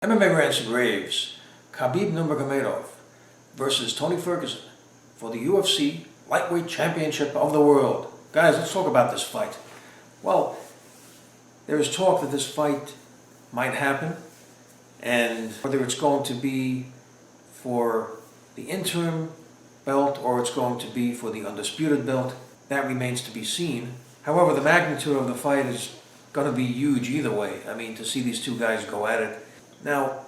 MMA Rants and Raves, Khabib Nurmagomedov versus Tony Ferguson for the UFC Lightweight Championship of the World. Guys, let's talk about this fight. Well, there is talk that this fight might happen, and whether it's going to be for the interim belt or it's going to be for the undisputed belt, that remains to be seen. However, the magnitude of the fight is going to be huge either way. I mean, to see these two guys go at it. Now,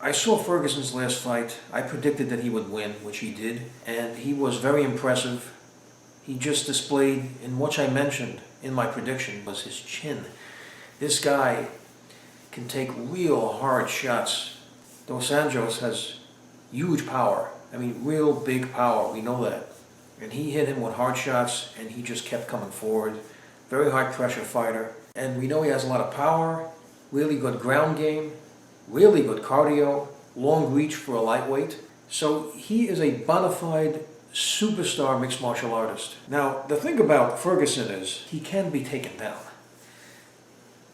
I saw Ferguson's last fight. I predicted that he would win, which he did, and he was very impressive. He just displayed, in which I mentioned in my prediction, was his chin. This guy can take real hard shots. Dos Anjos has huge power. I mean, real big power, we know that. And he hit him with hard shots, and he just kept coming forward. Very high pressure fighter. And we know he has a lot of power, really good ground game, really good cardio, long reach for a lightweight. So he is a bona fide superstar mixed martial artist. Now, the thing about Ferguson is he can be taken down.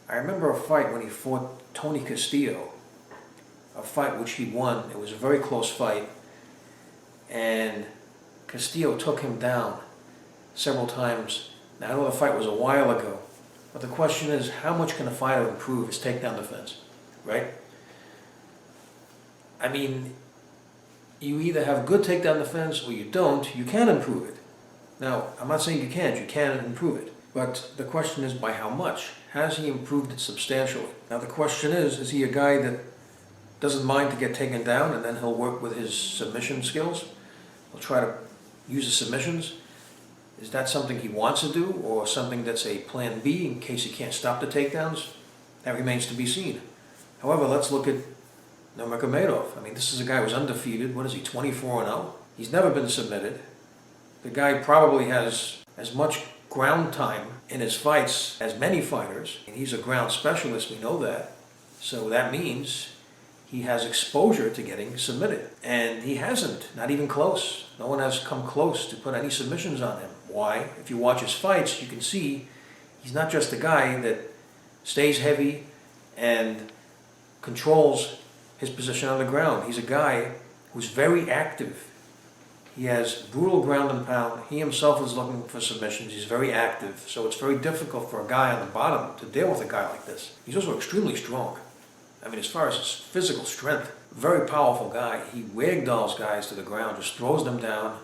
I remember a fight when he fought Tony Castillo, a fight which he won. It was a very close fight, and Castillo took him down several times. Now, I know the fight was a while ago, but the question is, how much can a fighter improve his takedown defense, right? I mean, you either have good takedown defense or you don't. You can improve it. Now, I'm not saying you can't. You can improve it. But the question is, by how much? Has he improved it substantially? Now, the question is he a guy that doesn't mind to get taken down and then he'll work with his submission skills? He'll try to use the submissions? Is that something he wants to do, or something that's a plan B in case he can't stop the takedowns? That remains to be seen. However, let's look at Nurmagomedov. I mean, this is a guy who's undefeated. What is he, 24-0? He's never been submitted. The guy probably has as much ground time in his fights as many fighters. And he's a ground specialist, we know that. So that means he has exposure to getting submitted. And he hasn't, not even close. No one has come close to put any submissions on him. Why? If you watch his fights, you can see he's not just a guy that stays heavy and controls his position on the ground. He's a guy who's very active. He has brutal ground and pound. He himself is looking for submissions. He's very active. So it's very difficult for a guy on the bottom to deal with a guy like this. He's also extremely strong. I mean, as far as his physical strength, very powerful guy. He ragdolls guys to the ground, just throws them down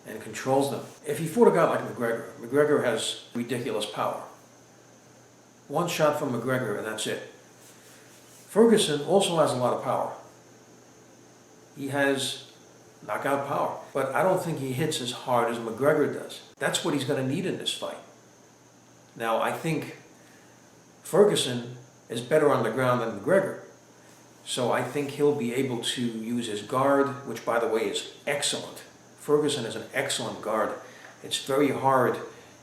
and controls them. If he fought a guy like McGregor has ridiculous power. One shot from McGregor and that's it. Ferguson also has a lot of power. He has knockout power, but I don't think he hits as hard as McGregor does. That's what he's going to need in this fight. Now, I think Ferguson is better on the ground than McGregor. So I think he'll be able to use his guard, which by the way is excellent. Ferguson is an excellent guard. It's very hard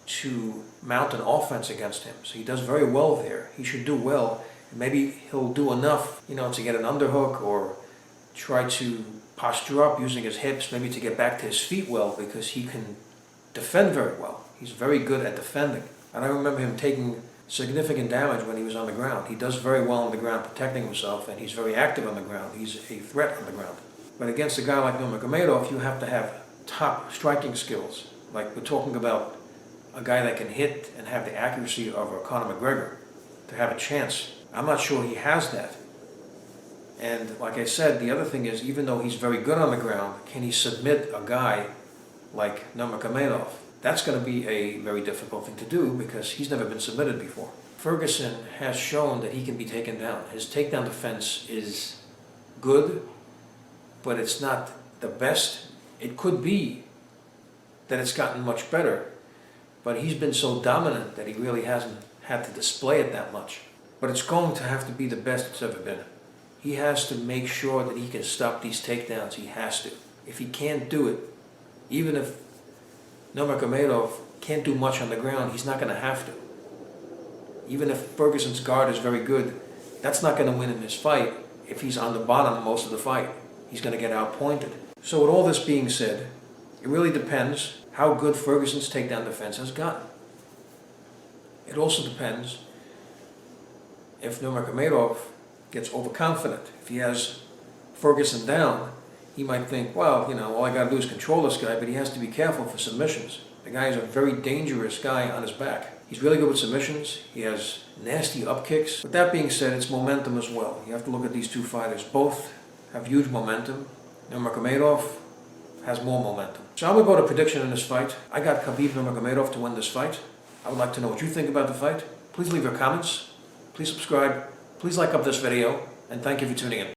to mount an offense against him. So he does very well there. He should do well. Maybe he'll do enough, to get an underhook or try to posture up using his hips, maybe to get back to his feet well, because he can defend very well. He's very good at defending. And I remember him taking significant damage when he was on the ground. He does very well on the ground protecting himself, and he's very active on the ground. He's a threat on the ground. But against a guy like Nurmagomedov, you have to have top striking skills. Like we're talking about a guy that can hit and have the accuracy of a Conor McGregor to have a chance. I'm not sure he has that. And like I said, the other thing is, even though he's very good on the ground, can he submit a guy like Nurmagomedov? That's going to be a very difficult thing to do because he's never been submitted before. Ferguson has shown that he can be taken down. His takedown defense is good, but it's not the best. It could be that it's gotten much better, but he's been so dominant that he really hasn't had to display it that much. But it's going to have to be the best it's ever been. He has to make sure that he can stop these takedowns. He has to. If he can't do it, even if Nurmagomedov can't do much on the ground, he's not going to have to. Even if Ferguson's guard is very good, that's not going to win him his fight if he's on the bottom most of the fight. He's going to get outpointed. So with all this being said, it really depends how good Ferguson's takedown defense has gotten. It also depends if Nurmagomedov gets overconfident, if he has Ferguson down, he might think, well, all I got to do is control this guy, but he has to be careful for submissions. The guy is a very dangerous guy on his back. He's really good with submissions. He has nasty up kicks. With that being said, it's momentum as well. You have to look at these two fighters. Both have huge momentum. Nurmagomedov has more momentum. So I'm going to go to prediction in this fight. I got Khabib Nurmagomedov to win this fight. I would like to know what you think about the fight. Please leave your comments. Please subscribe. Please like up this video. And thank you for tuning in.